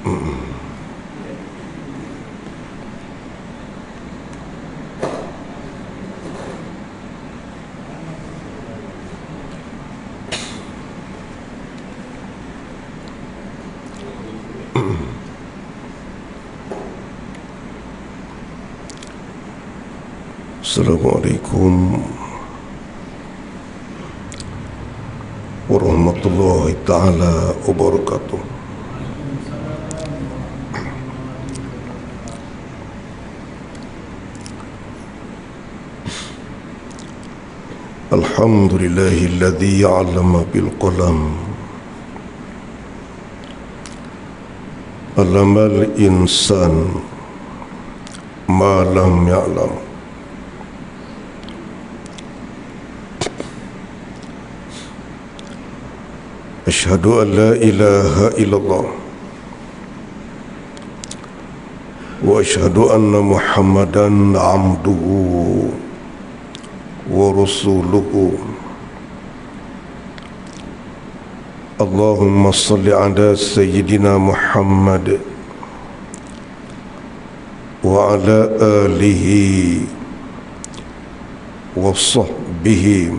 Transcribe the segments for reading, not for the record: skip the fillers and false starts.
Assalamualaikum warahmatullahi ta'ala wabarakatuh. Alhamdulillahilladzi 'allama bil qalam, 'allamal insan ma lam ya'lam. Asyhadu an la ilaha illallah wa asyhadu anna Muhammadan abduhu wa rasuluhu. Allahumma salli ala sayyidina Muhammad wa ala alihi wa sahbihi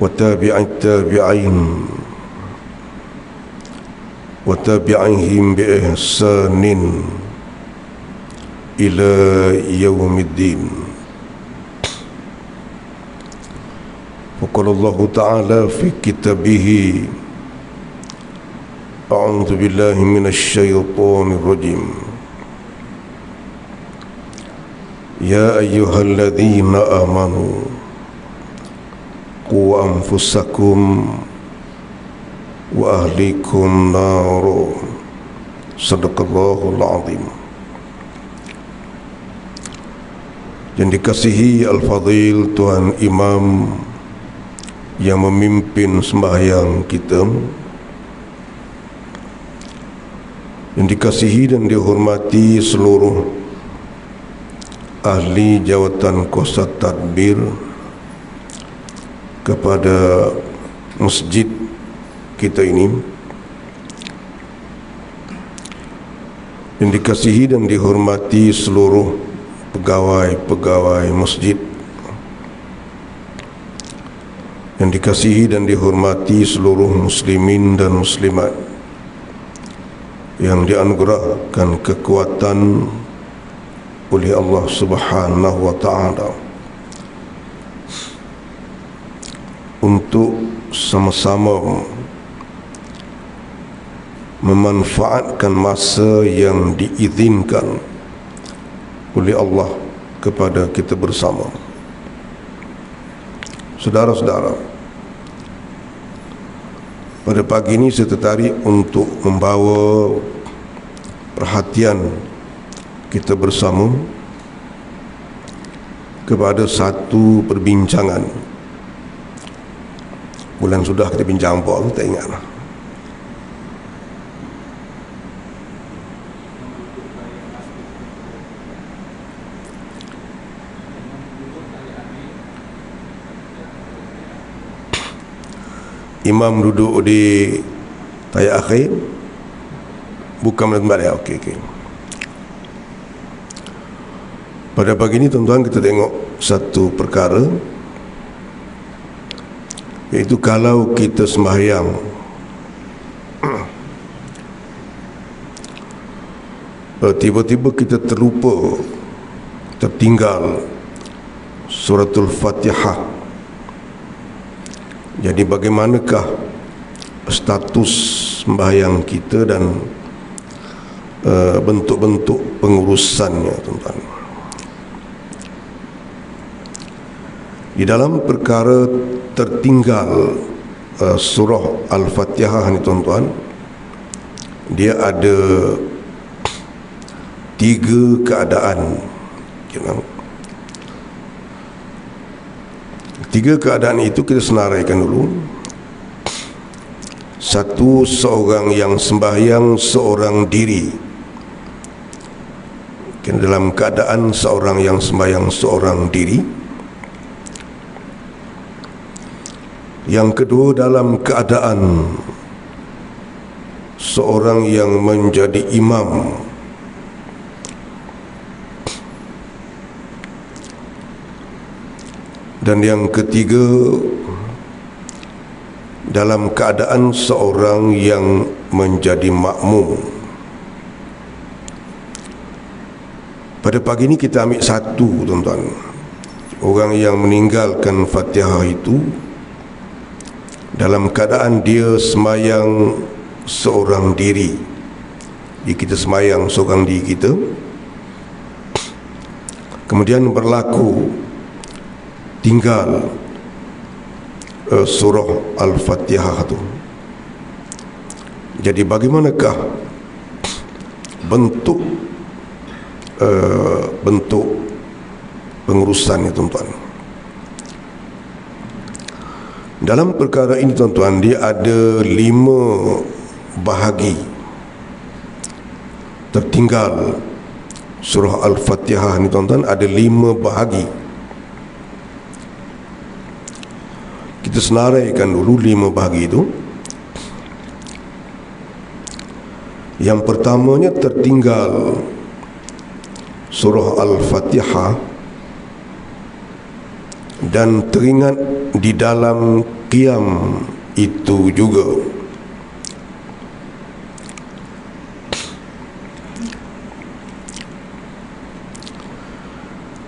wa tabi'at tabi'in wa tabi'ihim bi ihsanin ila yaumiddin. Faqala Allah Ta'ala fi kitabih, a'udzu billahi minasy syaithanir rajim. Ya ayyuhalladzina amanu qu anfusakum wa ahlikum naro. Sadaqallahul azim. Yang dikasihi Al-Fadhil Tuan Imam yang memimpin sembahyang kita, yang dikasihi dan dihormati seluruh ahli jawatan kuasa tadbir kepada masjid kita ini, yang dikasihi dan dihormati seluruh pegawai-pegawai masjid, yang dikasihi dan dihormati seluruh muslimin dan muslimat yang dianugerahkan kekuatan oleh Allah Subhanahu wa Ta'ala untuk sama-sama memanfaatkan masa yang diizinkan oleh Allah kepada kita bersama. Saudara-saudara, pada pagi ini saya tertarik untuk membawa perhatian kita bersama kepada satu perbincangan. Bulan sudah kita bincang apa, tak ingat lah. Imam duduk di tayar akhir, bukan kembali. Okey. Pada pagi ini tuan-tuan, kita tengok satu perkara, iaitu kalau kita sembahyang tiba-tiba kita terlupa, tertinggal suratul Fatihah, jadi bagaimanakah status sembahyang kita dan bentuk-bentuk pengurusannya, tuan-tuan? Di dalam perkara tertinggal surah Al-Fatihah ni, tuan-tuan, dia ada 3 keadaan. Tiga keadaan itu kita senaraikan dulu. Satu, seorang yang sembahyang seorang diri, dalam keadaan seorang yang sembahyang seorang diri. Yang kedua, dalam keadaan seorang yang menjadi imam. Dan yang ketiga, dalam keadaan seorang yang menjadi makmum. Pada pagi ini kita ambil satu, tuan-tuan. Orang yang meninggalkan Fatihah itu dalam keadaan dia semayang seorang diri. Jadi kita semayang seorang diri kita, kemudian berlaku tinggal surah Al-Fatihah itu. Jadi bagaimanakah bentuk pengurusannya, tuan-tuan? Dalam perkara ini, tuan-tuan, dia ada 5 bahagi. Tertinggal surah Al-Fatihah ni, tuan-tuan, ada 5 bahagi. Kita senaraikan dulu 5 bahagi itu. Yang pertamanya tertinggal surah Al-Fatihah dan teringat di dalam qiyam itu juga.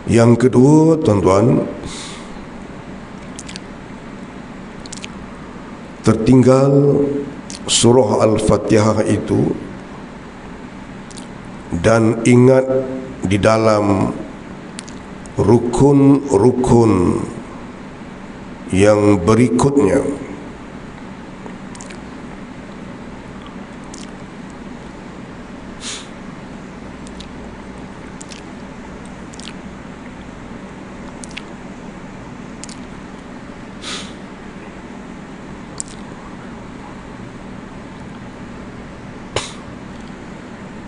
Yang kedua, tuan-tuan, tertinggal surah Al-Fatihah itu dan ingat di dalam rukun-rukun yang berikutnya.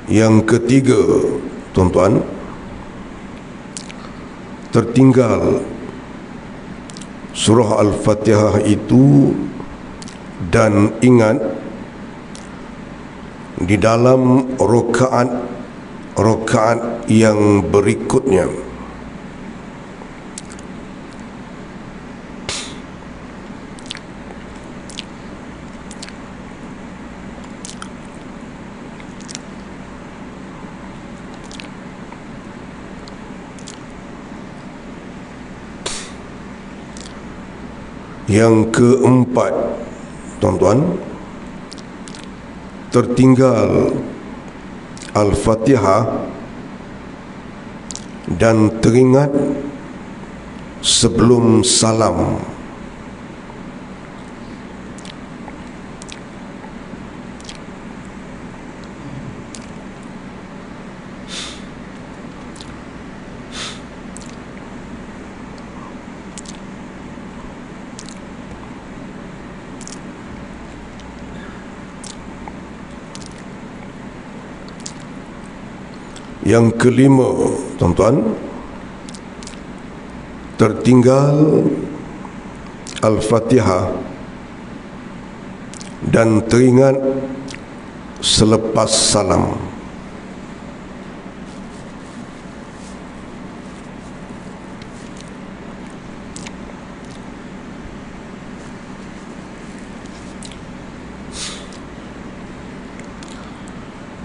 Yang ketiga, tuan-tuan, tertinggal surah Al-Fatihah itu dan ingat di dalam rakaat yang berikutnya. Yang keempat, tuan-tuan, tertinggal Al-Fatihah dan teringat sebelum salam. Yang kelima, tuan-tuan, tertinggal Al-Fatihah dan teringat selepas salam.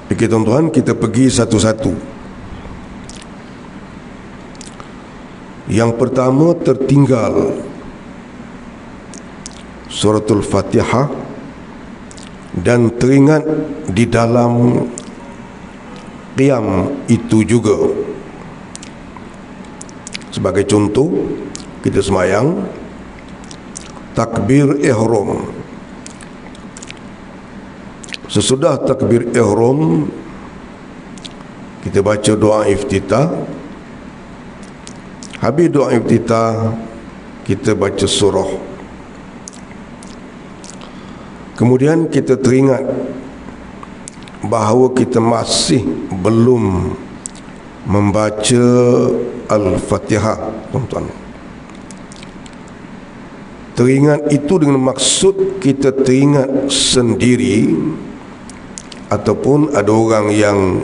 Okey, tuan-tuan, kita pergi satu-satu. Yang pertama, tertinggal suratul Fatihah dan teringat di dalam qiyam itu juga. Sebagai contoh, kita semayang takbir ihram. Sesudah takbir ihram, kita baca doa iftitah. Habis doa iftitah, kita baca surah. Kemudian kita teringat bahawa kita masih belum membaca Al-Fatihah, tuan-tuan. Teringat itu dengan maksud kita teringat sendiri ataupun ada orang yang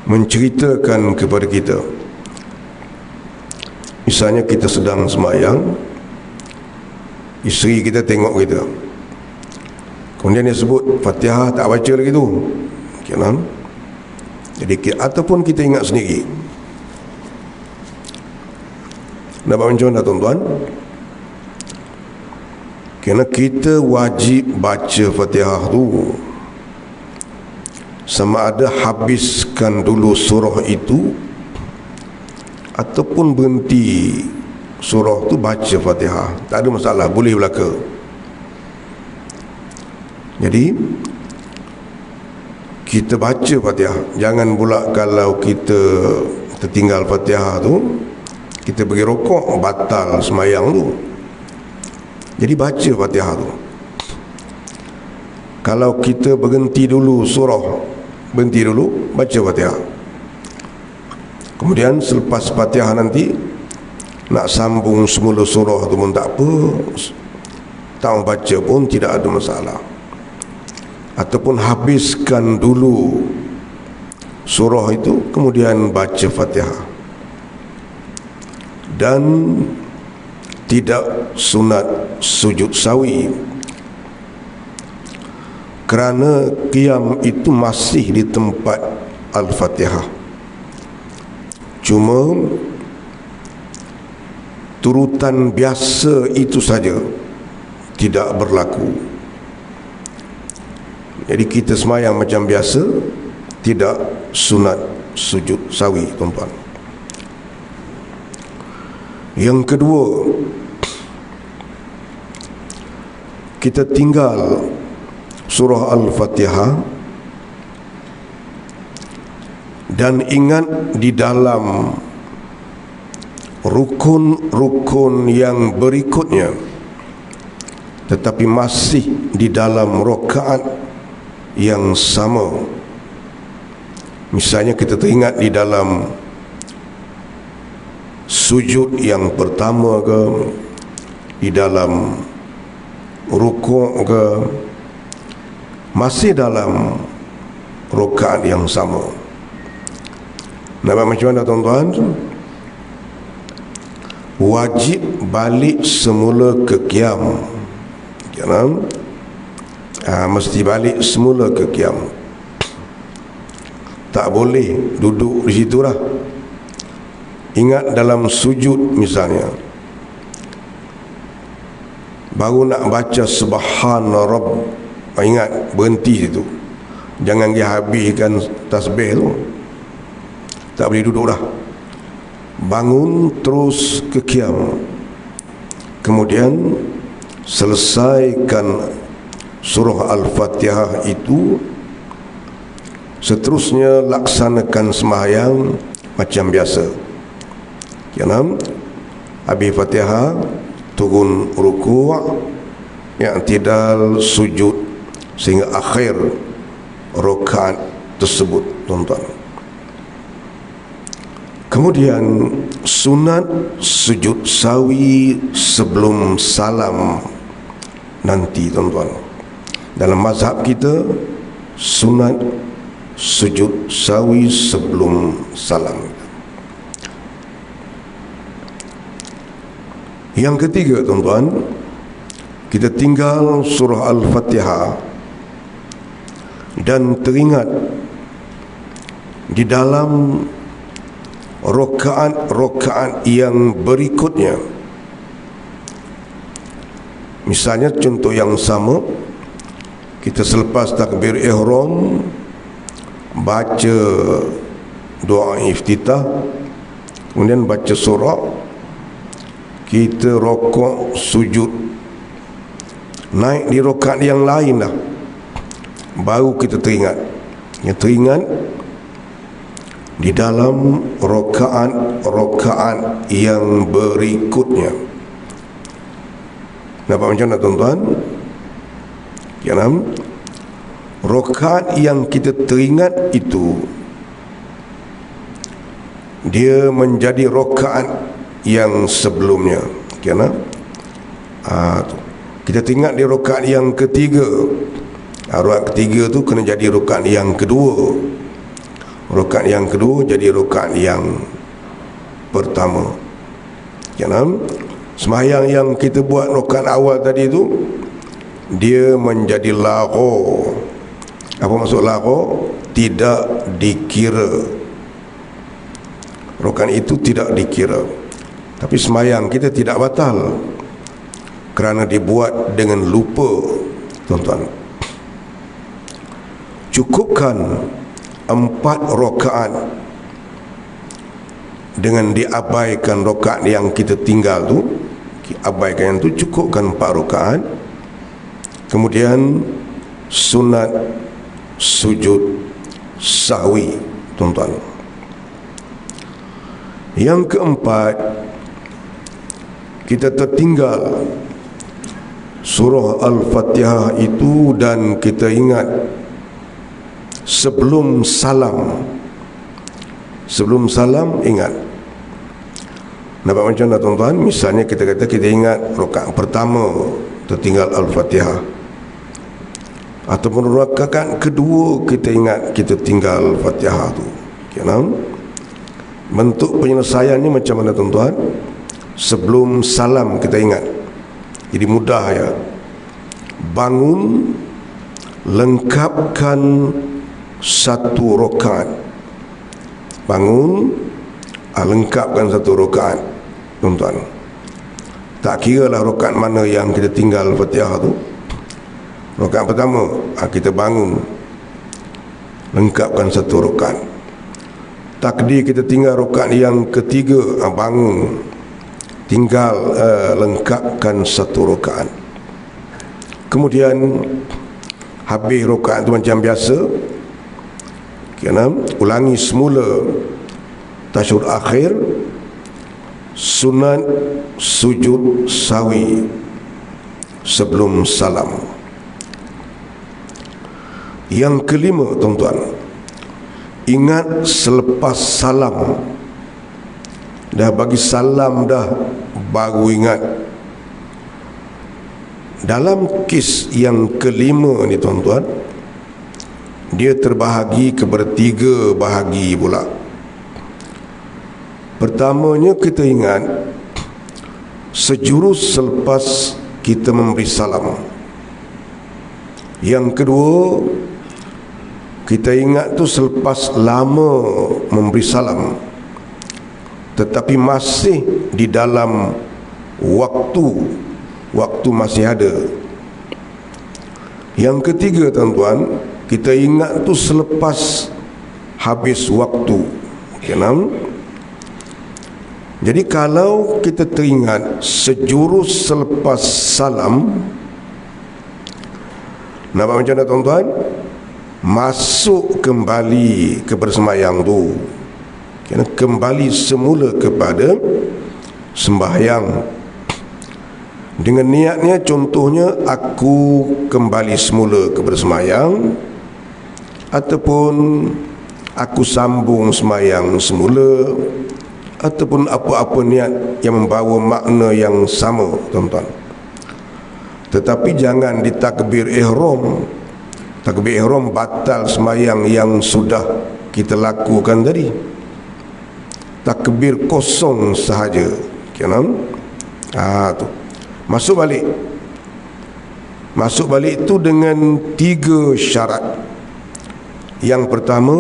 menceritakan kepada kita, misalnya kita sedang sembahyang, isteri kita tengok kita, kemudian dia sebut Fatihah tak baca lagi tu, kan? Jadi ataupun kita ingat sendiri. Dapat macam mana tuan-tuan? Kerana kita wajib baca Fatihah tu, sama ada habiskan dulu surah itu ataupun berhenti surah tu baca Fatihah, tak ada masalah, boleh belaka. Jadi kita baca Fatihah. Jangan pula kalau kita tertinggal Fatihah tu, kita pergi rokok, batal semayang tu. Jadi baca Fatihah tu. Kalau kita berhenti dulu surah, berhenti dulu, baca Fatihah. Kemudian selepas Fatihah nanti nak sambung semula surah tu pun tak apa, tak mau baca pun tidak ada masalah. Ataupun habiskan dulu surah itu, kemudian baca Fatihah. Dan tidak sunat sujud sawi, kerana qiyam itu masih di tempat Al-Fatihah. Cuma turutan biasa itu saja tidak berlaku. Jadi kita semayang macam biasa, tidak sunat sujud sawi, tuan-tuan. Yang kedua, kita tinggal surah Al-Fatihah dan ingat di dalam rukun-rukun yang berikutnya, tetapi masih di dalam rakaat yang sama. Misalnya kita teringat di dalam sujud yang pertama ke, di dalam rukuk ke, masih dalam rakaat yang sama. Nampak macam mana tuan-tuan? Wajib balik semula ke qiyam. Jangan mesti balik semula ke qiyam. Tak boleh duduk di situ lah. Ingat dalam sujud misalnya, baru nak baca Subhana Rabb, ingat berhenti situ. Jangan dia habiskan tasbih tu. Tak boleh duduk dah. Bangun terus ke qiyam. Kemudian selesaikan surah Al-Fatihah itu. Seterusnya laksanakan sembahyang macam biasa. Kenam, habis Fatihah, turun rukuk, i'tidal, sujud, sehingga akhir rakaat tersebut, tuan-tuan. Kemudian sunat sujud sawi sebelum salam nanti, tuan-tuan. Dalam mazhab kita, sunat sujud sawi sebelum salam. Yang ketiga, tuan-tuan, kita tinggal surah Al-Fatihah dan teringat di dalam rakaat yang berikutnya. Misalnya contoh yang sama, kita selepas takbir ihram baca doa iftitah, kemudian baca surah, kita rokok, sujud, naik di rakaat yang lain dah, baru kita teringat. Yang teringat di dalam rakaat yang berikutnya. Nampak macam mana, tuan-tuan? Yang rakaat yang kita teringat itu, dia menjadi rakaat yang sebelumnya. Kita teringat di rakaat yang ketiga, Rakaat ketiga tu kena jadi rakaat yang kedua. Rakaat yang kedua jadi rakaat yang pertama. Jangan sembahyang yang kita buat rakaat awal tadi tu, dia menjadi lagho. Apa maksud lagho? Tidak dikira. Rakaat itu tidak dikira. Tapi sembahyang kita tidak batal kerana dibuat dengan lupa, tuan-tuan. Cukupkan 4 rakaat dengan diabaikan rakaat yang kita tinggal tu. Abaikan yang tu, cukupkan 4 rakaat. Kemudian sunat sujud sahwi, tuan-tuan. Yang keempat, kita tertinggal surah Al-Fatihah itu dan kita ingat sebelum salam. Sebelum salam ingat. Nampak macam mana, tuan-tuan? Misalnya kita kata kita ingat rakaat pertama tertinggal Al-Fatihah, ataupun rakaat kedua kita ingat kita tinggal Fatihah tu. Kenapa? Bentuk penyelesaian ni macam mana, tuan-tuan? Sebelum salam kita ingat. Jadi mudah ya. Bangun, lengkapkan 1 rakaat. Bangun, lengkapkan 1 rakaat, tuan-tuan. Tak kira lah rakaat mana yang kita tinggal Fatihah tu. Rakaat pertama, kita bangun, lengkapkan 1 rakaat. Takdir kita tinggal rakaat yang ketiga, bangun, tinggal lengkapkan 1 rakaat. Kemudian habis rakaat tu macam biasa, kena ulangi semula tasyahud akhir, sunat sujud sahwi sebelum salam. Yang kelima, tuan-tuan, ingat selepas salam. Dah bagi salam dah, baru ingat. Dalam kes yang kelima ni, tuan-tuan, dia terbahagi kepada 3 bahagi pula. Pertamanya, kita ingat sejurus selepas kita memberi salam. Yang kedua, kita ingat tu selepas lama memberi salam, tetapi masih di dalam waktu masih ada. Yang ketiga, tuan-tuan, kita ingat tu selepas habis waktu. Kenapa? Jadi kalau kita teringat sejurus selepas salam, nampak macam mana, tuan-tuan? Masuk kembali ke bersembahyang tu. Kena kembali semula kepada sembahyang. Dengan niatnya, contohnya, aku kembali semula ke bersembahyang, ataupun aku sambung sembahyang semula, ataupun apa-apa niat yang membawa makna yang sama, tuan-tuan. Tetapi jangan ditakbir ihram. Takbir ihram batal sembahyang yang sudah kita lakukan tadi. Takbir kosong sahaja. Kenapa? Tu. Masuk balik. Masuk balik itu dengan 3 syarat. Yang pertama,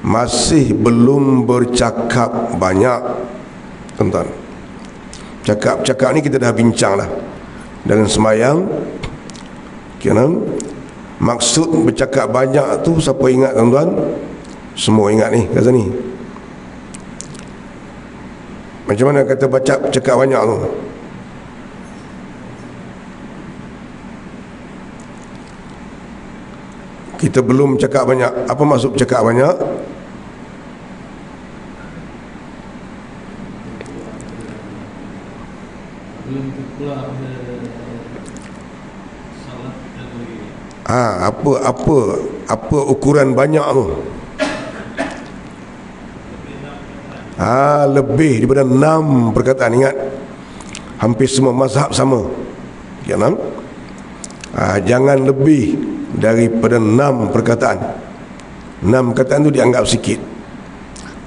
masih belum bercakap banyak, tuan-tuan. Cakap-cakap ni kita dah bincang lah dalam sembahyang. Maksud bercakap banyak tu siapa ingat, tuan-tuan? Semua ingat ni, kata ni. Macam mana kata baca cakap banyak tu? Kita belum cakap banyak. Apa maksud cakap banyak? Apa ukuran banyak tu? Lebih daripada 6 perkataan. Ingat, hampir semua mazhab sama. Jangan lebih daripada 6 perkataan. 6 perkataan tu dianggap sikit.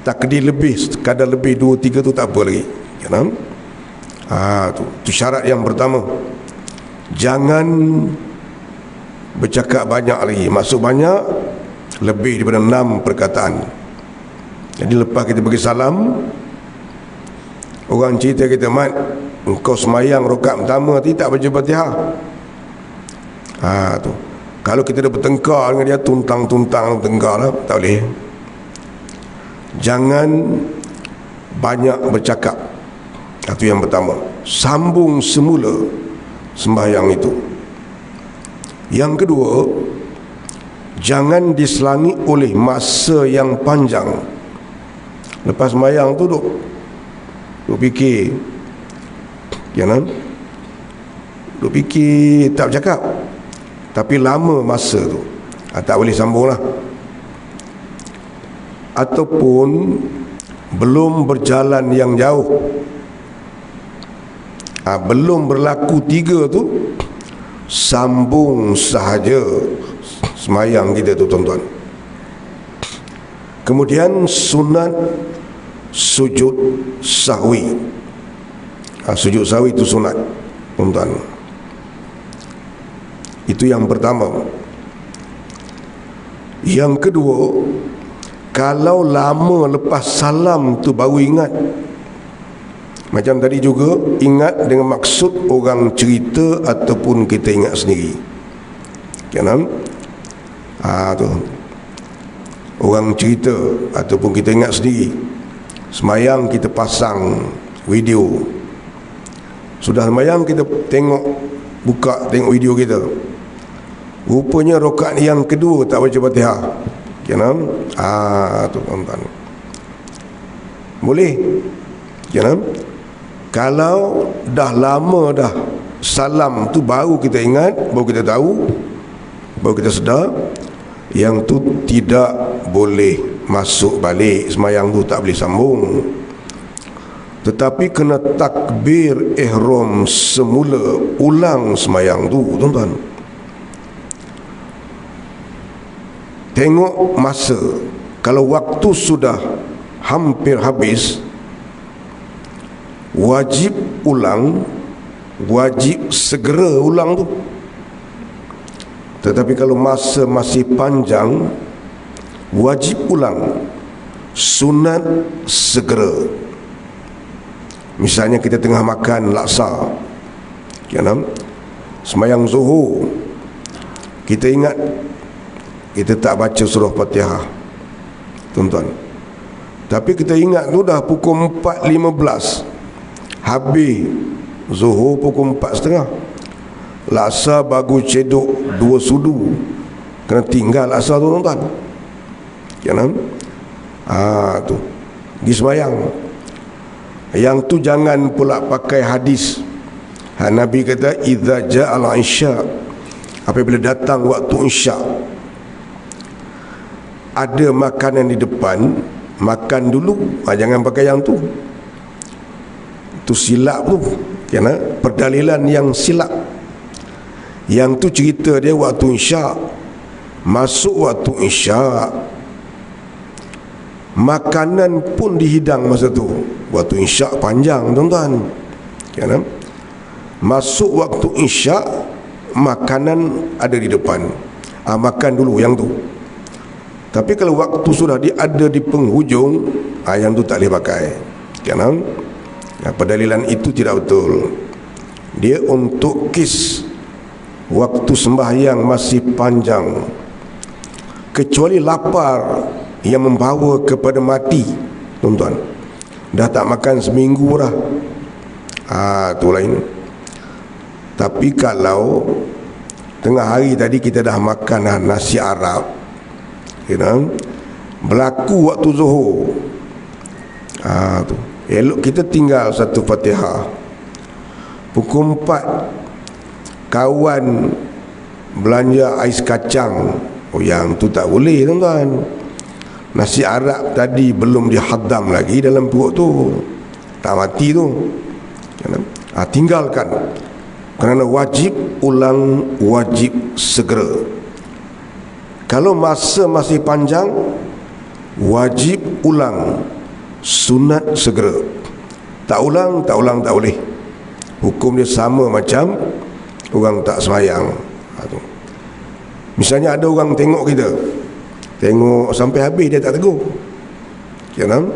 Takdir lebih, kadar lebih 2-3 tu tak apa lagi. Kan? Tu syarat yang pertama. Jangan bercakap banyak lagi. Maksud banyak, lebih daripada 6 perkataan. Jadi lepas kita bagi salam, orang cerita kita, Mat, engkau semayang rakaat pertama tadi tak baca Fatihah. Tu. Kalau kita dah bertengkar dengan dia, tuntang lah, tak boleh. Jangan banyak bercakap. Itu yang pertama. Sambung semula sembahyang itu. Yang kedua, jangan diselangi oleh masa yang panjang. Lepas sembahyang tu duk fikir, kan? Duk fikir, tak bercakap, tapi lama masa tu, tak boleh sambung lah. Ataupun belum berjalan yang jauh, belum berlaku 3 tu, sambung sahaja semayang kita tu, tuan-tuan. Kemudian sunat sujud sahwi. Sujud sahwi itu sunat, tuan-tuan. Itu yang pertama. Yang kedua, kalau lama lepas salam tu baru ingat, macam tadi juga, ingat dengan maksud orang cerita ataupun kita ingat sendiri. Kan? Tu orang cerita ataupun kita ingat sendiri. Semayang kita pasang video, sudah semayang kita buka tengok video kita, rupanya rakaat yang kedua tak baca Fatihah. Kan? Tu tuan-tuan, boleh. Kan? Kalau dah lama dah salam tu, baru kita ingat, baru kita tahu, baru kita sedar, yang tu tidak boleh masuk balik semayang tu, tak boleh sambung. Tetapi kena takbir ihram semula, ulang semayang tu, tuan-tuan. Tengok masa. Kalau waktu sudah hampir habis, wajib ulang, wajib segera ulang tu. Tetapi kalau masa masih panjang, wajib ulang, sunat segera. Misalnya kita tengah makan laksa, kan? Semayang zuhur, kita ingat kita tak baca surah Fatihah, tuan-tuan. Tapi kita ingat tu dah pukul 4.15, habis zuhur pukul 4.30, laksa baru cedok 2 sudu, kena tinggal laksa tu, tuan-tuan. Kan? Tu pergi semayang. Yang tu jangan pula pakai hadis. Nabi kata, idza ja'al isya, apabila datang waktu isya, ada makanan di depan, makan dulu. Jangan pakai yang tu. Tu silap tu. Kan? Perdalilan yang silap. Yang tu cerita dia waktu isya. Masuk waktu isya, makanan pun dihidang masa tu. Waktu isyak panjang, tuan-tuan. Kan? Masuk waktu isyak, makanan ada di depan. Makan dulu yang tu. Tapi kalau waktu sudah ada di penghujung, yang tu tak boleh pakai. Kan? Pendalilan itu tidak betul. Dia untuk kes waktu sembahyang masih panjang, kecuali lapar yang membawa kepada mati, tuan-tuan. Dah tak makan seminggu dah, tu lain. Tapi kalau tengah hari tadi kita dah makan nasi Arab, kan? Berlaku waktu zuhur, tu elok kita tinggal satu Fatihah. Pukul 4 kawan belanja ais kacang, yang tu tak boleh, tuan-tuan. Nasi Arab tadi belum dihadam lagi dalam perut tu, tak mati tu. Tinggalkan, kerana wajib ulang, wajib segera. Kalau masa masih panjang, wajib ulang, sunat segera. Tak ulang tak boleh. Hukum dia sama macam orang tak sembahyang. Misalnya ada orang tengok kita, tengok sampai habis dia tak tegur. Kenapa?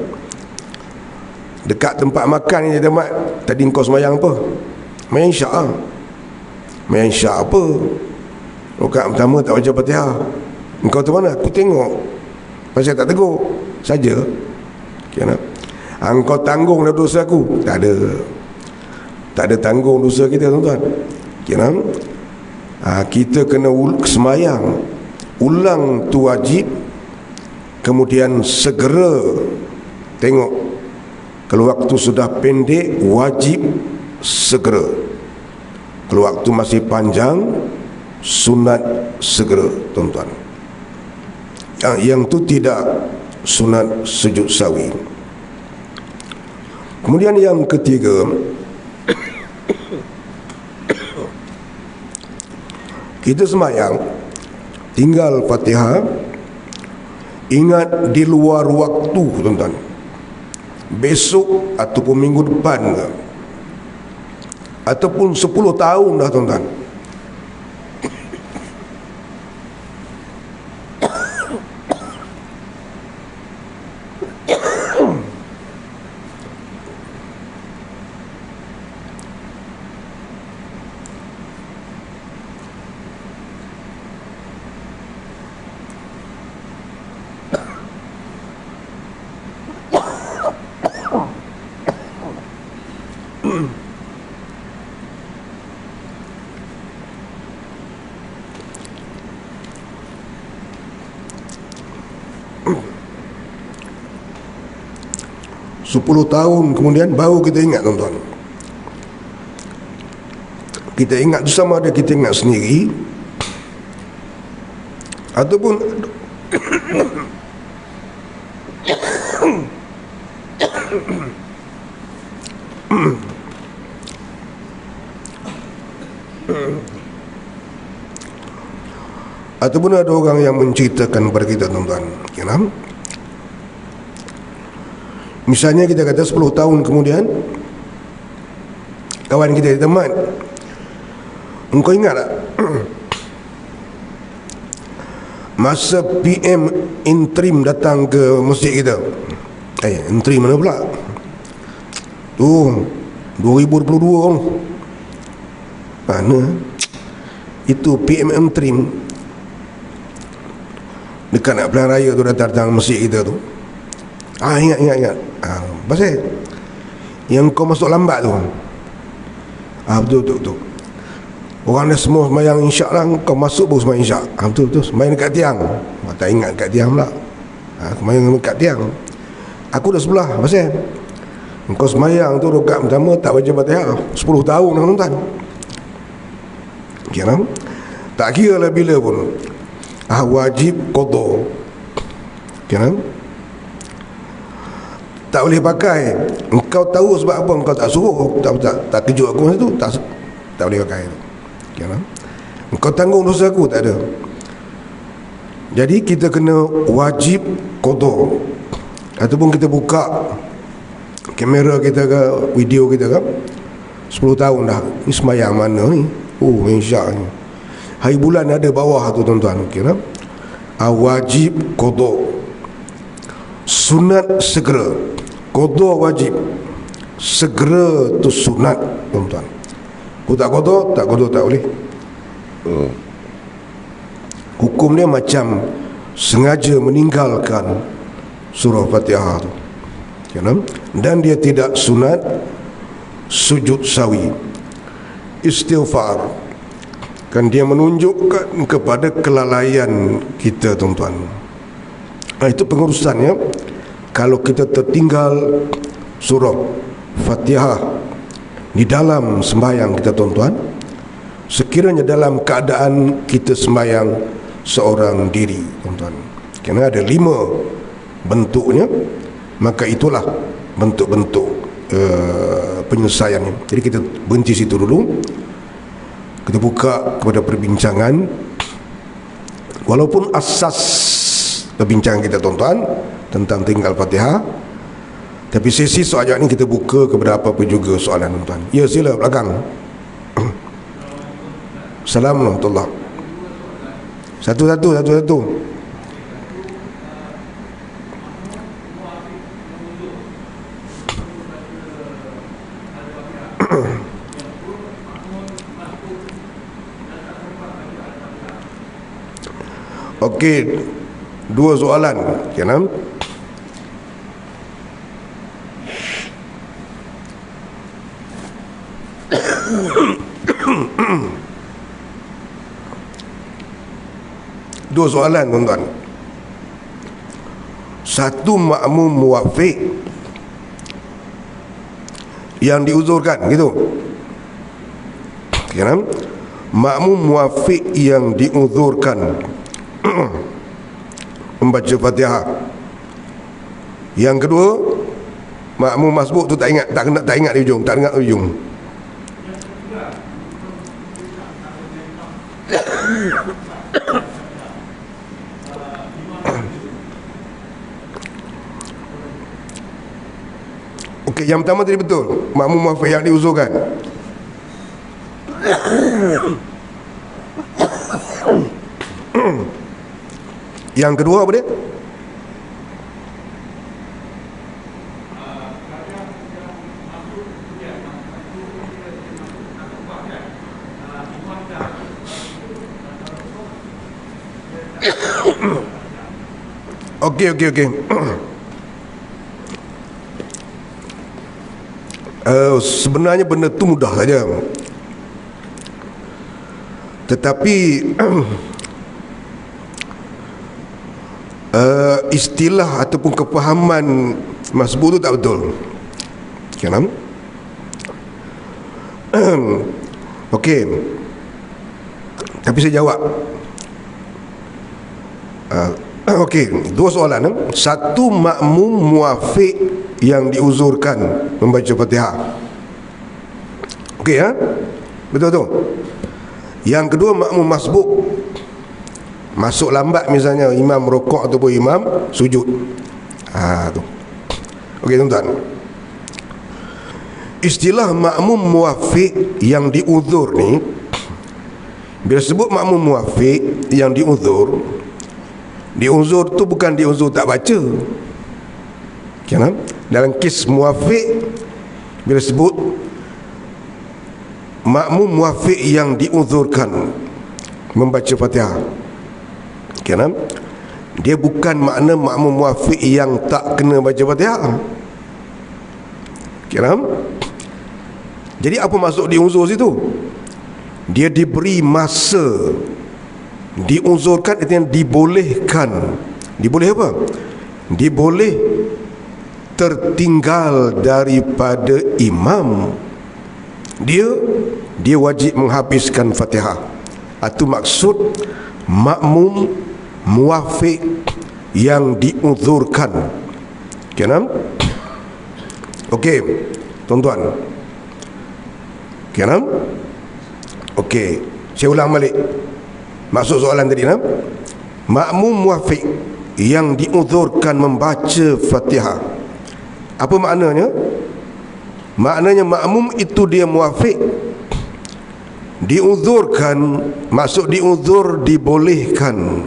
Dekat tempat makan ni dia mat, tadi engkau sembahyang apa? Sembahyang isyak lah. Sembahyang isyak apa? Rakaat pertama tak baca Fatihah. Engkau tu mana? Aku tengok. Pasal tak tegur saja. Kenapa? Engkau tanggung dah dosa aku? Tak ada. Tak ada tanggung dosa kita, tuan-tuan. Kenapa? Kita kena sembahyang. Ulang tu wajib. Kemudian segera tengok. Kalau waktu sudah pendek, wajib segera. Kalau waktu masih panjang, sunat segera, tuan-tuan. Yang tu tidak sunat sujud sawi. Kemudian yang ketiga, kita sembahyang tinggal Fatihah, ingat di luar waktu, tuan-tuan, besok ataupun minggu depan ke, ataupun 10 tahun dah, tuan-tuan, Sepuluh tahun kemudian baru kita ingat, tuan-tuan. Kita ingat tu sama ada kita ingat sendiri ataupun ataupun ada orang yang menceritakan kepada kita, tuan-tuan. Kenapa? Misalnya kita kata 10 tahun kemudian kawan kita di tempat, engkau ingat tak masa PM interim datang ke masjid kita? Interim mana pula tu, 2022 mana itu PM interim dekat nak pilihan raya tu, datang masjid kita tu. Ingat. Pasal yang kau masuk lambat tu. Betul. Orang dah semua sembahyang isyak lah, kau masuk baru sembahyang isyak. Betul. Sembahyang dekat tiang. Tak ingat dekat tiang pula. Sembahyang dekat tiang. Aku dah sebelah. Pasal kau sembahyang tu rakaat pertama tak baca Fatihah 10 tahun dah, tuan-tuan. Kira tak kira lah bila pun wajib qada. Kira tak boleh pakai. Engkau tahu sebab apa engkau tak suruh, tak kejut aku masa tu, tak boleh pakai. Ya, engkau tanggung dosa aku, tak ada. Jadi kita kena wajib qada. Ataupun kita buka kamera kita ke, video kita ke, 10 tahun dah, ni sembahyang mana ni? Insya ni hari bulan ada bawah tu, tuan-tuan. Kira wajib qada. Sunat segera. Qada wajib, segera tu sunat, tuan-tuan. Kau tak qada tak boleh. Hukum dia macam sengaja meninggalkan surah Fatihah tu. Dan dia tidak sunat sujud sawi. Istighfar kan dia menunjukkan kepada kelalaian kita, tuan-tuan. Itu pengurusannya. Kalau kita tertinggal surah Fatihah di dalam sembahyang kita, tuan-tuan, sekiranya dalam keadaan kita sembahyang seorang diri, tuan-tuan, kerana ada 5 bentuknya, maka itulah bentuk-bentuk penyelesaiannya. Jadi kita berhenti situ dulu. Kita buka kepada perbincangan Walaupun asas perbincangan kita tuan-tuan tentang tinggal Fatihah, tapi sesi soal ini kita buka kepada apa-apa juga soalan tuan-tuan. Ya, sila belakang. Assalamualaikum warahmatullahi. Satu-satu. Okey, dua soalan. Kenapa? Dua soalan tuan-tuan. Satu, makmum muwafiq yang diuzurkan, gitu. Kenapa? Makmum muwafiq yang diuzurkan membaca Fatihah. Yang kedua, makmum masbuk tu tak ingat di ujung, tak ingat ujung. Okey, yang pertama tadi betul, makmum muwafiq yang diuzurkan. Yang kedua apa dia? Okey. Sebenarnya benda tu mudah saja. Tetapi istilah ataupun kefahaman masbuk tu tak betul. Kenapa? Okey. Tapi saya jawab. Okey, dua soalan. Satu, makmum muwafiq yang diuzurkan membaca Fatihah. Okey, ya? Betul tu. Yang kedua, makmum masbuk, masuk lambat, misalnya imam rukuk ataupun imam sujud. Tu. Okey tuan-tuan. Istilah makmum muwafiq yang diuzur ni, bila sebut makmum muwafiq yang diuzur tu bukan diuzur tak baca. Kenapa? Dalam kes muwafiq, bila sebut makmum muwafiq yang diuzurkan membaca Fatihah, kenapa? Dia bukan makna makmum muwafiq yang tak kena baca Fatihah. Kenapa? Jadi apa maksud diuzur situ? Dia diberi masa. Diuzurkan itu yang dibolehkan. Diboleh apa? Diboleh tertinggal daripada imam. Dia wajib menghabiskan Fatihah. Itu maksud makmum muwafiq yang diuzurkan. Kenapa? Okey, tuan-tuan. Kenapa? Okey, saya ulang balik maksud soalan tadi. Makmum muwafiq yang diuzurkan membaca Fatihah, apa maknanya? Maknanya makmum itu dia muwafiq, diuzurkan, maksud diuzur dibolehkan.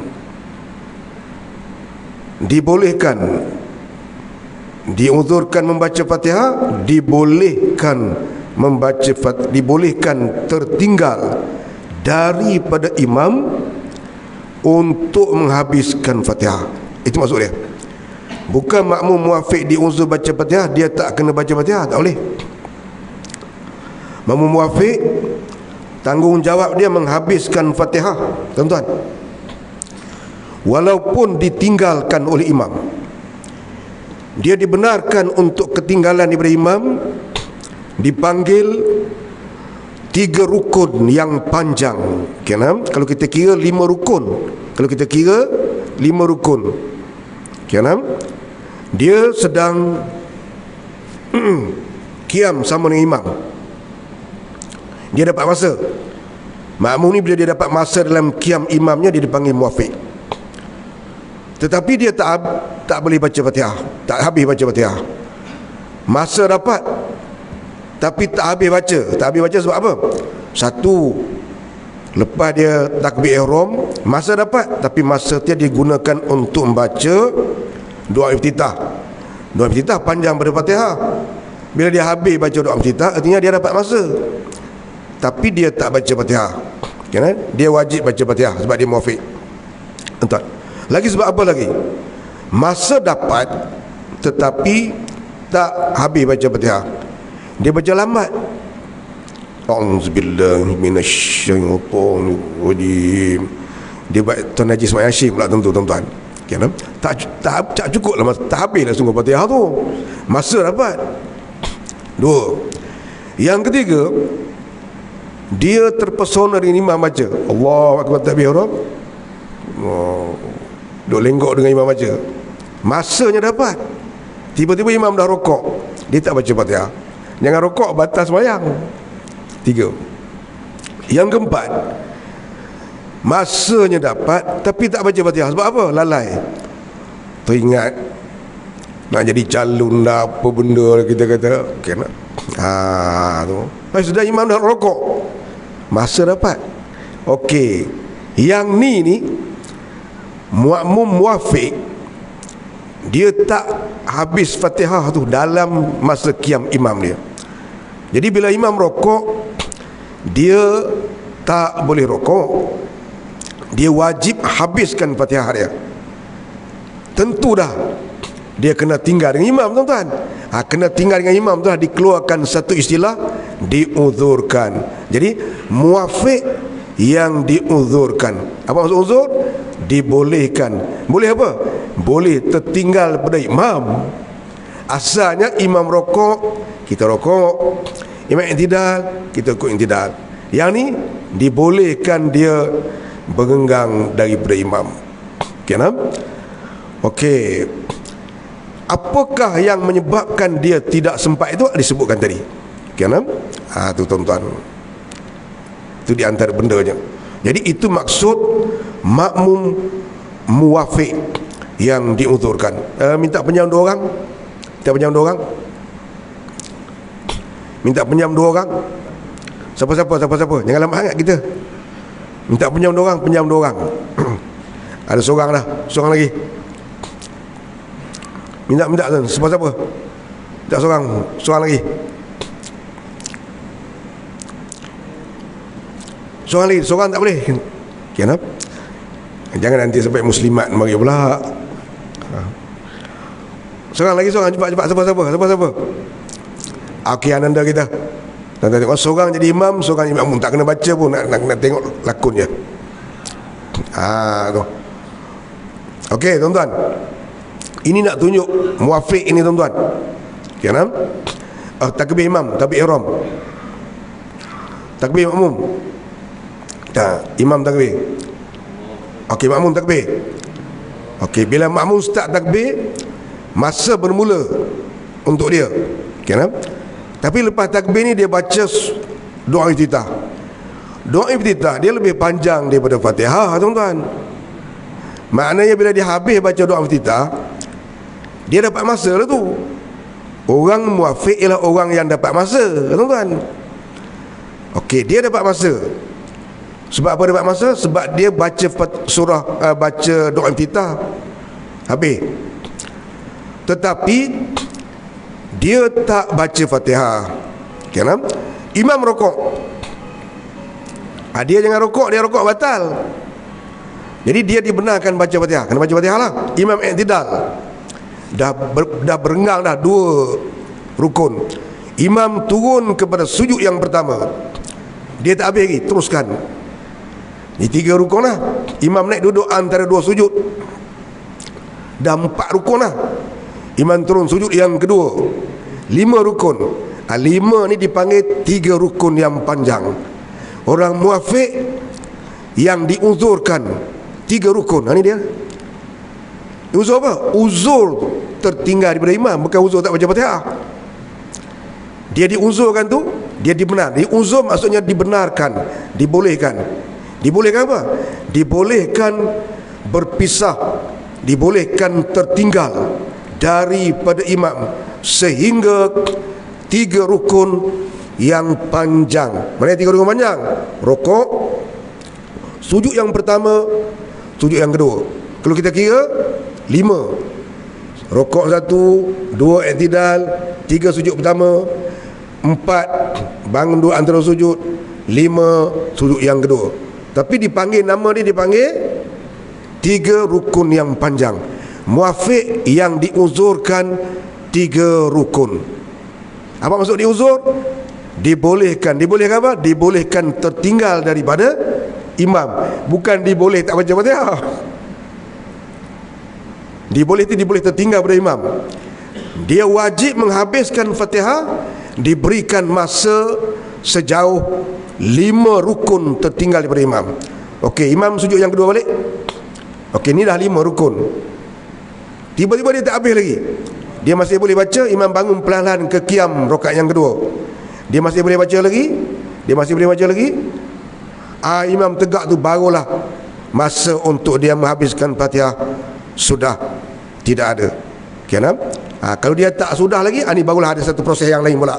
Diuzurkan membaca Fatihah, dibolehkan tertinggal daripada imam untuk menghabiskan Fatihah. Itu maksud dia. Bukan makmum muwafiq diuzur baca Fatihah, dia tak kena baca Fatihah, tak boleh. Makmum muwafiq tanggungjawab dia menghabiskan Fatihah, tuan-tuan, walaupun ditinggalkan oleh imam. Dia dibenarkan untuk ketinggalan daripada imam, dipanggil 3 rukun yang panjang. Kenapa? Kalau kita kira 5 rukun. Kenapa? Dia sedang qiyam sama dengan imam. Dia dapat masa. Makmum ni bila dia dapat masa dalam qiyam imamnya, dia dipanggil muwafiq. tetapi dia tak boleh baca Fatihah, tak habis baca Fatihah. Masa dapat tapi tak habis baca. Tak habis baca sebab apa? Satu, lepas dia takbir ihram, masa dapat tapi masa dia digunakan untuk membaca doa iftitah. Doa iftitah panjang pada Fatihah. Bila dia habis baca doa iftitah, artinya dia dapat masa, tapi dia tak baca Fatihah. Kan? Dia wajib baca Fatihah sebab dia muafiq. Entah. Lagi sebab apa lagi? Masa dapat tetapi tak habis baca Fatihah. Dia baca lambat. A'udzubillahi minasyaitonir rajim. Dia buat Tuan Haji Ismail Hashim pula tentu tuan-tuan. Kan? Tak cukup lah, tak habis lah sungguh Fatihah tu. Masa dapat. Dua. Yang ketiga, dia terpesona dengan imam baca Allahu Akbar takbir ihram. Duk lenggok dengan imam baca. Masanya dapat. Tiba-tiba imam dah rokok, dia tak baca Fatihah. Jangan rokok batas sembahyang. Tiga. Yang keempat, masanya dapat tapi tak baca Fatihah. Sebab apa? Lalai. Teringat nak jadi calon dah apa benda kita kata. Okay, nak. Tu. Lepas sudah imam dah rokok, masa dapat. Okey. Yang ni makmum muafiq, dia tak habis Fatihah tu dalam masa qiyam imam dia. Jadi bila imam rokok, dia tak boleh rokok. Dia wajib habiskan Fatihah dia. Tentu dah dia kena tinggal dengan imam, tuan-tuan. Kena tinggal dengan imam tu dikeluarkan satu istilah, diuzurkan. Jadi muafiq yang diuzurkan. Apa maksud uzur? Dibolehkan. Boleh apa? Boleh tertinggal pada imam. Asalnya imam rokok, kita rokok. Imam i'tidal, kita ikut i'tidal. Yang ni dibolehkan dia berenggang daripada imam. Kenapa? Okey. Apakah yang menyebabkan dia tidak sempat itu disebutkan tadi. Kenapa? Tu tuan-tuan. Itu di antara bendanya. Jadi itu maksud makmum muwafiq yang diuzurkan. Minta pinjam 2 orang. Minta pinjam 2 orang. Minta pinjam 2 orang. Siapa-siapa? Jangan lama sangat kita. Minta pinjam 2 orang, pinjam 2 orang. Ada seorang dah, seorang lagi. Minta kan, siapa-siapa? Minta seorang lagi. Seorang tak boleh. Kenapa? Jangan nanti sampai muslimat mari pula. Seorang lagi, cepat. Siapa? Okey, Ananda kita. Dan tengok seorang jadi imam, seorang imam tak kena baca pun, nak tengok lakon je. Tu. Okey, tuan-tuan. Ini nak tunjuk muafiq ini, tuan-tuan. Kenapa? Takbir imam, takbir ihram. Takbir makmum. Imam takbir. Okey, makmum takbir. Okey, bila makmum start takbir, masa bermula untuk dia. Kenapa? Tapi lepas takbir ni dia baca doa iftitah. Doa iftitah dia lebih panjang daripada Fatihah, tuan-tuan. Maknanya bila dia habis baca doa iftitah, dia dapat masa lah tu. Orang muafiq ialah orang yang dapat masa, tuan-tuan. Okey, dia dapat masa. Sebab apa dapat masa? Sebab dia baca surah, baca doa iftitah habis. Tetapi dia tak baca Fatihah. Kenapa? Imam rokok. Dia jangan rokok, dia rokok batal. Jadi dia dibenarkan baca Fatihah. Kena baca Fatihah lah. Imam i'tidal. Dah berenggang dah 2 rukun. Imam turun kepada sujud yang pertama. Dia tak habis lagi, teruskan. Ini 3 rukun lah. Imam naik duduk antara 2 sujud. Dah 4 rukun lah. Imam turun sujud yang kedua. 5 rukun. 5 ni dipanggil 3 rukun yang panjang. Orang muafiq yang diuzurkan 3 rukun. Ini dia. Uzur apa? Uzur tertinggal daripada imam, bukan uzur tak baca Fatihah. Dia diuzurkan tu, dia dibenarkan. Diuzur maksudnya dibenarkan, dibolehkan. Dibolehkan apa? Dibolehkan berpisah dibolehkan tertinggal daripada imam sehingga 3 rukun yang panjang. Mana 3 rukun panjang? Rokok, sujud yang pertama, sujud yang kedua. Kalau kita kira 5. Rokok 1, 2 i'tidal, 3 sujud pertama, 4 bangun dua antara sujud, 5 sujud yang kedua. Tapi dipanggil, nama dia dipanggil 3 rukun yang panjang. Muafiq yang diuzurkan 3 rukun. Apa maksud diuzur? Dibolehkan. Dibolehkan apa? Dibolehkan tertinggal daripada imam. Bukan diboleh tak baca Fatihah. Diboleh tertinggal daripada imam. Dia wajib menghabiskan Fatihah, diberikan masa sejauh 5 rukun tertinggal daripada imam. Okey, imam sujud yang kedua balik. Okey, ni dah 5 rukun. Tiba-tiba dia tak habis lagi. Dia masih boleh baca, imam bangun perlahan ke qiyam rakaat yang kedua. Dia masih boleh baca lagi. Imam tegak tu barulah masa untuk dia menghabiskan Fatihah sudah tidak ada. Kenapa? Kalau dia tak sudah lagi, ni barulah ada satu proses yang lain pula.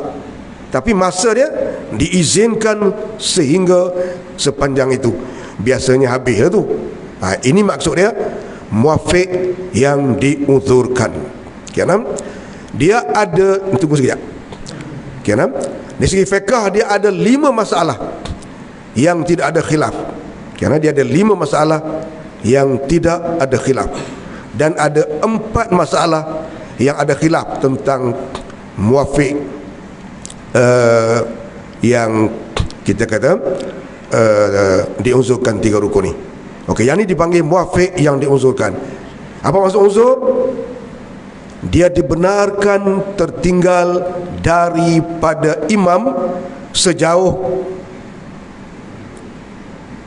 Tapi masa dia diizinkan sehingga sepanjang itu. Biasanya habis lah tu. Ini maksud dia muafiq yang diuzurkan. Kenapa? Dia ada, tunggu sekejap. Kenapa? Di segi fiqh dia ada 5 masalah yang tidak ada khilaf. Kerana dia ada 5 masalah yang tidak ada khilaf, dan ada 4 masalah yang ada khilaf tentang muafiq yang kita kata diuzurkan 3 rukun ni. Okey, yang ni dipanggil muafiq yang diuzurkan. Apa maksud uzur? Dia dibenarkan tertinggal daripada imam sejauh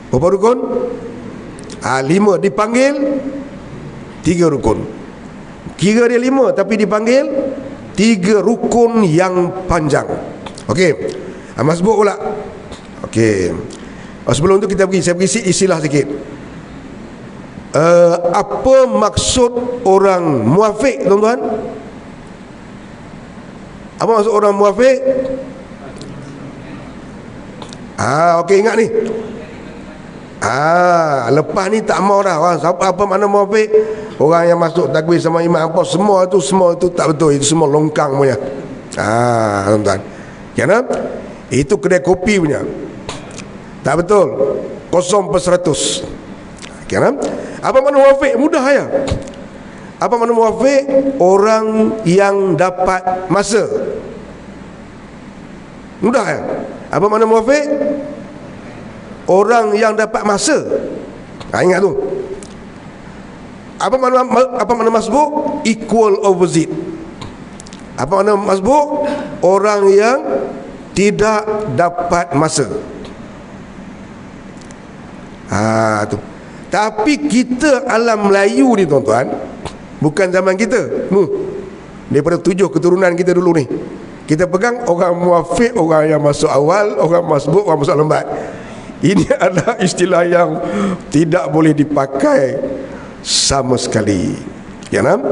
berapa rukun? 5. Dipanggil 3 rukun. Kira dia 5 tapi dipanggil 3 rukun yang panjang. Okey, masbuk pula. Okey, sebelum tu saya beri istilah sikit. Apa maksud orang muafiq, tuan-tuan? Apa maksud orang muafiq? Okey, ingat ni. Lepas ni tak mau dah orang apa makna muafiq. Orang yang masuk takbir sama imam apa, semua itu tak betul. Itu semua longkang punya. Tuan-tuan, kenapa? Itu kedai kopi punya. Tak betul. 0/100. Kenapa? Apa makna muafiq? Mudah ya. Apa makna muafiq? Orang yang dapat masa. Mudah ya. Apa makna muafiq? Orang yang dapat masa. Ingat tu. Apa makna masbuk? Equal opposite. Apa makna masbuk? Orang yang tidak dapat masa. Tu. Tapi kita alam Melayu ni, tuan-tuan, bukan zaman kita. Daripada 7 keturunan kita dulu ni, kita pegang orang muafiq, orang yang masuk awal, orang masbuk, orang masuk lambat. Ini adalah istilah yang tidak boleh dipakai sama sekali. Ya, nam?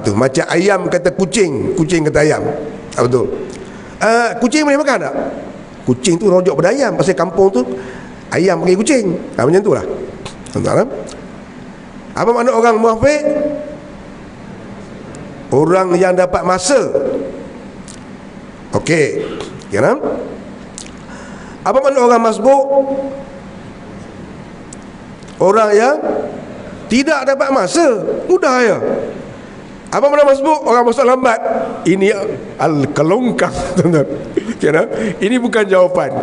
Tu macam ayam kata kucing, kucing kata ayam. Betul. Kucing boleh makan tak? Kucing tu rojok pada ayam. Pasal kampung tu ayam panggil kucing. Macam tu lah. Tuan-tuan, apa makna orang muafiq? Orang yang dapat masa. Okey. Ya, nam? Apa makna orang masbuk? Orang yang tidak dapat masa. Mudah ya. Apa makna masbuk? Orang masuk lambat. Ini al-kelongkang, tuan-tuan. Kena? Ini bukan jawapan.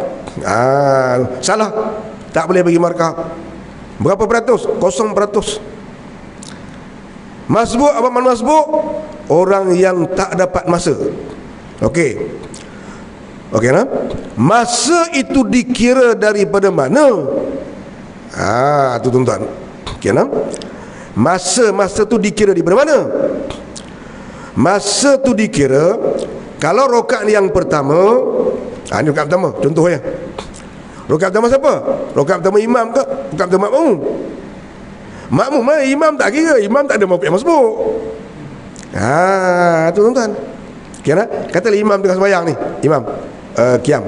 Salah. Tak boleh bagi markah. Berapa peratus? 0%. Masbuk, apa makna masbuk? Orang yang tak dapat masa. Okey. Okey, nah? Masa itu dikira daripada mana? Tu tuan-tuan. Okey, nah? Masa tu dikira daripada mana? Masa tu dikira kalau rakaat yang pertama, ini rakaat pertama contohnya. Rakaat pertama siapa? Rakaat pertama imam ke? Rakaat pertama makmum? Makmum imam tak kira, imam tak ada muafiq masbuk. Tu tuan-tuan. Okey, katalah imam tengah sembahyang ni, imam qiyam.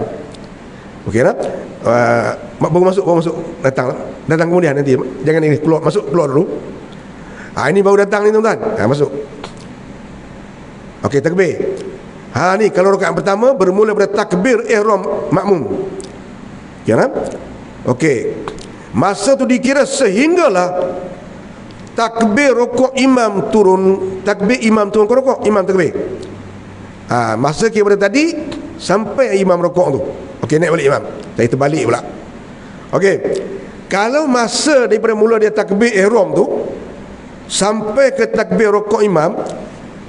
Okey, baru masuk datang kemudian nanti, jangan ini keluar dulu. Ini baru datang ni tuan-tuan. Masuk. Okey, takbir. Ni kalau rakaat pertama bermula pada takbir ihram makmum. Okey, okey. Masa tu dikira sehinggalah takbir rukuk imam turun, takbir imam turun ke rukuk, imam takbir. Masa kira pada tadi sampai imam rukuk tu. Okey, naik balik imam. Saya terbalik pula. Okey. Kalau masa daripada mula dia takbir ihram tu sampai ke takbir rukuk imam,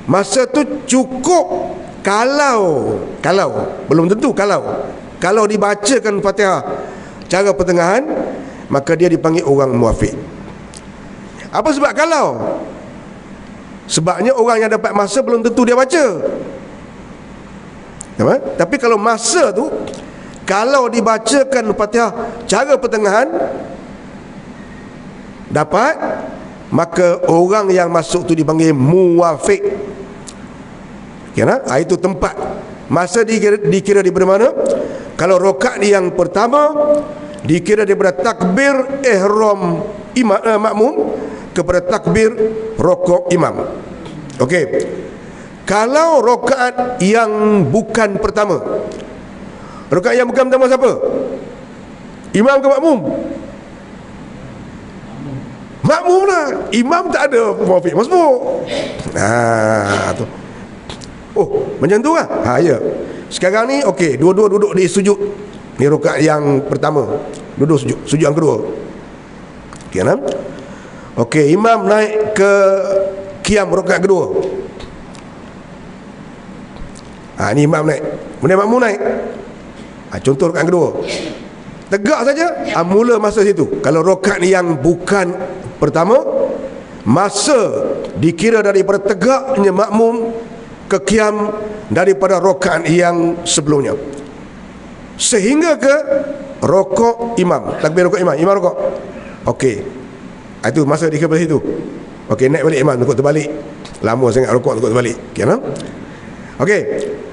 masa tu cukup kalau belum tentu, kalau dibacakan Fatihah cara pertengahan, maka dia dipanggil orang muafiq. Apa sebab kalau? Sebabnya orang yang dapat masa belum tentu dia baca. Tapi kalau masa tu, kalau dibacakan Fatihah cara pertengahan dapat, maka orang yang masuk tu dipanggil muwafiq. Itu tempat masa dikira daripada mana? Kalau rakaat yang pertama dikira daripada takbir ihram makmum kepada takbir rukuk imam. Okey. Kalau rakaat yang bukan pertama, rakaat yang bukan pertama siapa? Imam ke makmum? Makmum lah. Imam tak ada muafiq masbuk. Tu. Macam tu lah. Ya. Sekarang ni okey, dua-dua duduk di sujud. Ni rakaat yang pertama. Duduk sujud yang kedua. Okey, okey, imam naik ke qiyam rakaat kedua. Ni imam naik, kemudian makmum naik. Contoh rakaat kedua. Tegak saja, mula masa situ. Kalau rakaat yang bukan pertama, masa dikira daripada tegaknya makmum ke qiyam daripada rakaat yang sebelumnya sehingga ke rukuk imam, takbir rukuk imam rukuk. Okey, itu masa dikira pada situ. Okey, naik balik imam, rukuk terbalik. Lama sangat rukuk terbalik. Okey,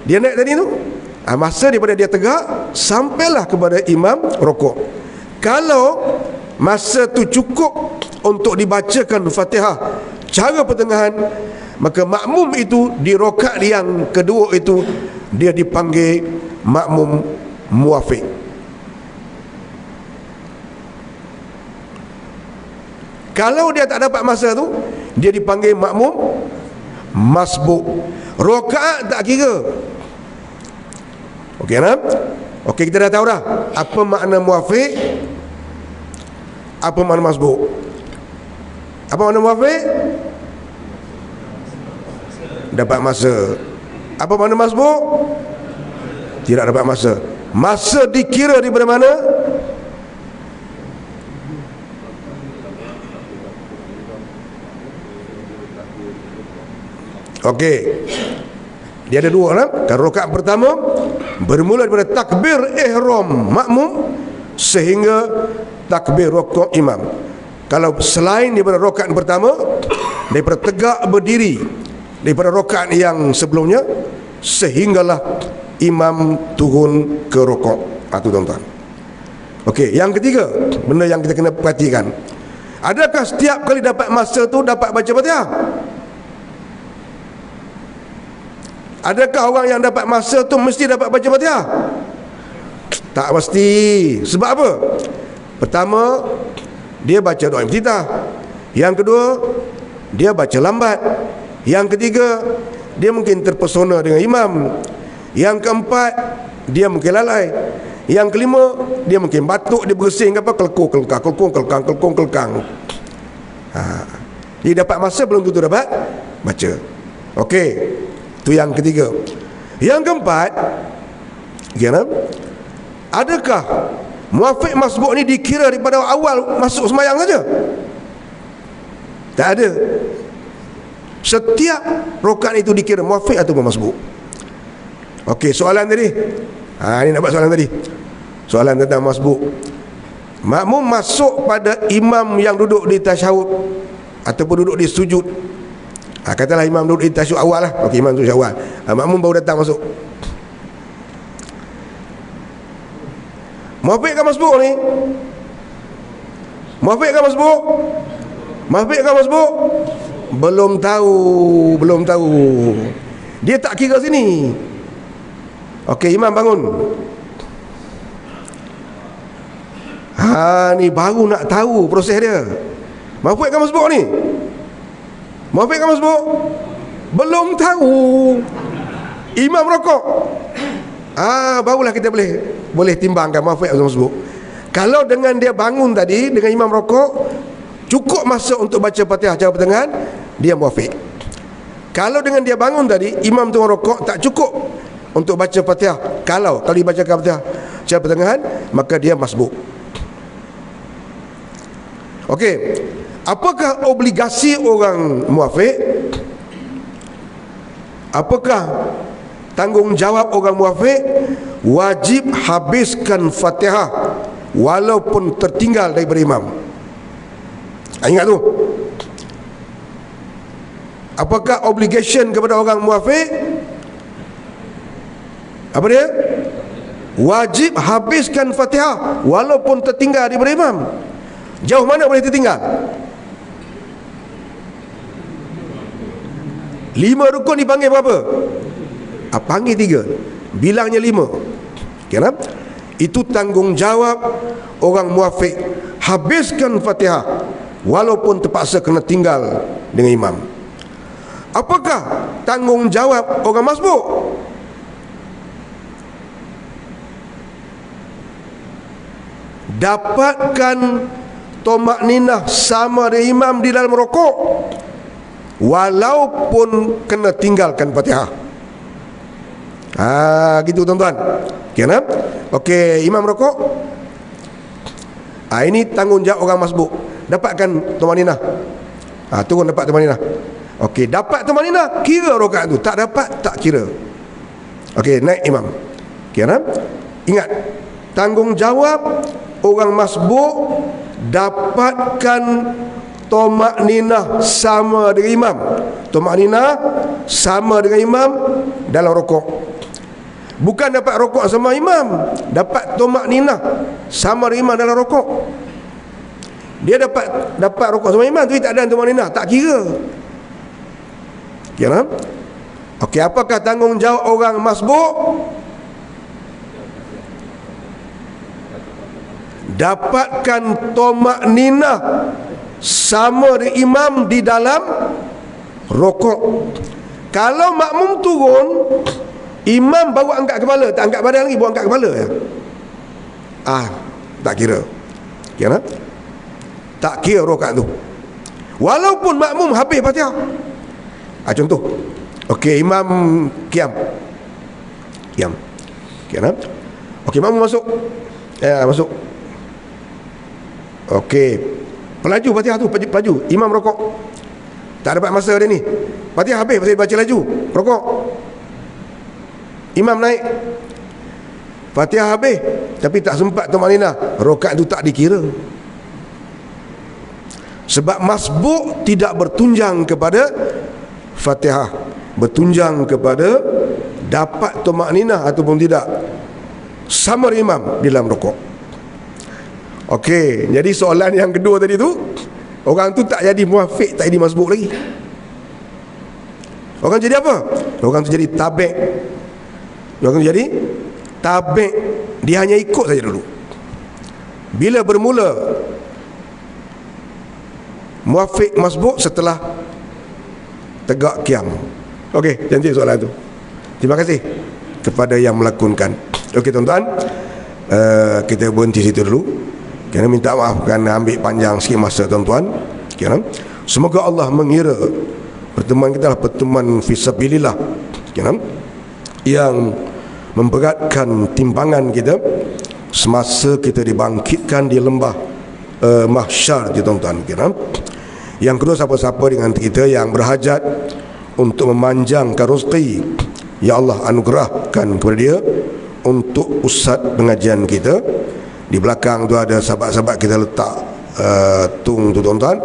dia naik tadi tu, masa daripada dia tegak sampailah kepada imam rukuk. Kalau masa tu cukup untuk dibacakan Fatihah cara pertengahan, maka makmum itu di rakaat yang kedua itu dia dipanggil makmum muafiq. Kalau dia tak dapat masa tu, dia dipanggil makmum masbuk. Rakaat tak kira. Okey, okey, kita dah tahu dah apa makna muafiq, apa makna masbuk. Apa makna muafiq? Dapat masa. Apa makna masbuk? Tidak dapat masa. Masa dikira daripada mana? Okey, dia ada dua lah. Kalau rakaat pertama bermula daripada takbir ihram makmum sehingga takbir rukuk imam. Kalau selain daripada rakaat pertama, daripada tegak berdiri daripada rakaat yang sebelumnya sehinggalah imam turun ke rukuk. Itu tuan-tuan. Okey, yang ketiga, benda yang kita kena perhatikan, adakah setiap kali dapat masa tu dapat baca Fatihah? Adakah orang yang dapat masa tu mesti dapat baca Fatihah? Tak mesti. Sebab apa? Pertama, dia baca doa iftitah. Yang kedua, dia baca lambat. Yang ketiga, dia mungkin terpesona dengan imam. Yang keempat, dia mungkin lalai. Yang kelima, dia mungkin batuk, dia bersin apa, kelkung. Dia dapat masa belum tentu dapat baca. Okey, itu yang ketiga. Yang keempat, adakah muafiq masbuk ni dikira daripada awal masuk sembahyang saja? Tak ada. Setiap rakaat itu dikira muafiq atau masbuk. Okey, soalan tadi. Ini nak buat soalan tadi. Soalan tentang masbuk. makmum masuk pada imam yang duduk di tasyahud ataupun duduk di sujud. Katalah imam duduk di tasyahud awal lah. Okey, imam tasyahud awal. Makmum baru datang masuk. Muafiq ke masbuk ni? Muafiq ke masbuk? Muafiq ke masbuk? Belum tahu, belum tahu. Dia tak kira sini. Okey, imam bangun. Ni baru nak tahu proses dia. Muafiq ke masbuk ni? Muafiq ke masbuk? Belum tahu. Imam rokok. Barulah kita boleh timbangkan muafiq atau masbuk. Kalau dengan dia bangun tadi dengan imam rokok, cukup masa untuk baca Fatihah cara pertengahan, dia muafiq. Kalau dengan dia bangun tadi imam tengah rokok, tak cukup untuk baca Fatihah. Kalau dibaca Fatihah cara pertengahan, maka dia masbuk. Okey. Apakah obligasi orang muafiq? Apakah tanggungjawab orang muafiq? Wajib habiskan Fatihah walaupun tertinggal daripada imam. Ingat tu. Apakah obligation kepada orang muafiq? Apa dia? Wajib habiskan Fatihah walaupun tertinggal daripada imam. Jauh mana boleh tertinggal? 5 rukun dipanggil berapa? Panggil 3. Bilangnya 5. Kenapa? Itu tanggungjawab orang muafiq. Habiskan Fatihah walaupun terpaksa kena tinggal dengan imam. Apakah tanggungjawab orang masbuk? Dapatkan tomakninah sama dengan imam di dalam rukuk walaupun kena tinggalkan Fatihah. Gitu tuan-tuan. Kenapa? Okey, imam rukuk. Ini tanggungjawab orang masbuk. Dapatkan tomakninah. Turun dapat tomakninah. Okey, dapat tomakninah, kira rakaat tu. Tak dapat, tak kira. Okey, naik imam. Kenapa? Ingat, tanggungjawab orang masbuk dapatkan tomakninah sama dengan imam. Tomakninah sama dengan imam dalam rukuk. Bukan dapat rukuk sama imam, dapat tomakninah sama dengan imam dalam rukuk. Dia dapat rukuk sama imam tapi tak ada tomakninah, tak kira. Kira? Okey, apakah tanggungjawab orang masbuk? Dapatkan tomakninah sama dengan imam di dalam rukuk. Kalau makmum turun, imam baru angkat kepala, tak angkat badan lagi, baru angkat kepala ya. Tak kira. Kira? Tak kira rakaat tu. Walaupun makmum habis Fatihah. Contoh. Okey, imam qiyam. Kira? Okey, makmum masuk. Masuk. Okey, pelaju Fatihah tu, pelaju. Imam rokok. Tak dapat masa dia ni. Fatihah habis, pasal baca laju. Rokok. Imam naik. Fatihah habis, tapi tak sempat tomakninah. Rakaat tu tak dikira. Sebab masbuk tidak bertunjang kepada Fatihah, bertunjang kepada dapat tomakninah ataupun tidak sama imam di dalam rukuk. Okey, jadi soalan yang kedua tadi tu, orang tu tak jadi muafiq, tak jadi masbuk lagi. Orang jadi apa? Orang tu jadi tabi'. Orang tu jadi tabi'. Dia hanya ikut saja dulu. Bila bermula muafiq masbuk setelah tegak qiyam. Okey, janji soalan tu. Terima kasih kepada yang melakonkan. Okey tuan-tuan, kita berhenti situ dulu. Kerana minta maaf kerana ambil panjang sikit masa tuan-tuan. Kerana semoga Allah mengira pertemuan kita adalah pertemuan fisabilillah, kerana yang memberatkan timbangan kita semasa kita dibangkitkan di lembah mahsyar, tuan-tuan. Kerana yang kedua, siapa-siapa dengan kita yang berhajat untuk memanjangkan rezeki, ya Allah anugerahkan kepada dia untuk pusat pengajian kita, Di belakang tu ada sahabat-sahabat kita letak tung tu tuan-tuan.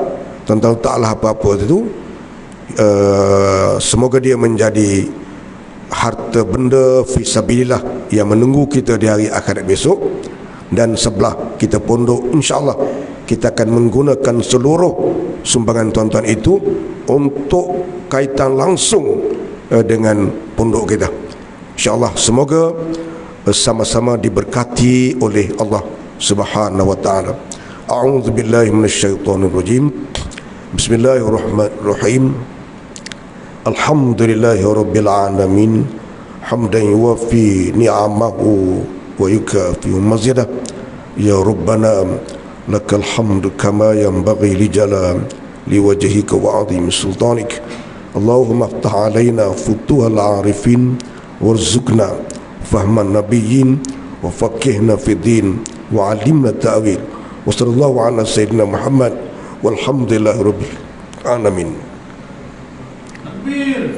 Tuan-tuan letaklah apa-apa tu. Semoga dia menjadi harta benda fisabilillah yang menunggu kita di hari akhirat besok. Dan sebelah kita pondok, insya-Allah kita akan menggunakan seluruh sumbangan tuan-tuan itu untuk kaitan langsung dengan pondok kita. InsyaAllah semoga sama-sama diberkati oleh Allah Subhanahu wa taala. A'udzu billahi minasyaitonir rajim. Bismillahirrahmanirrahim. Alhamdulillahirabbil alamin. Hamdan yuwaffi ni'amahu wa yukafi mazidah. Ya Rabbana lakal hamdu kama yanbaghi li jalali liwajhika wa 'azimi sultanik. Allahumma iftah 'alaina futuhal 'arifin warzuqna fahman nabiyyin wa faqihna fid din wa 'allimna ta'wil. Wa sallallahu ala sayyidina Muhammad walhamdulillahi rabbil alamin. Takbir.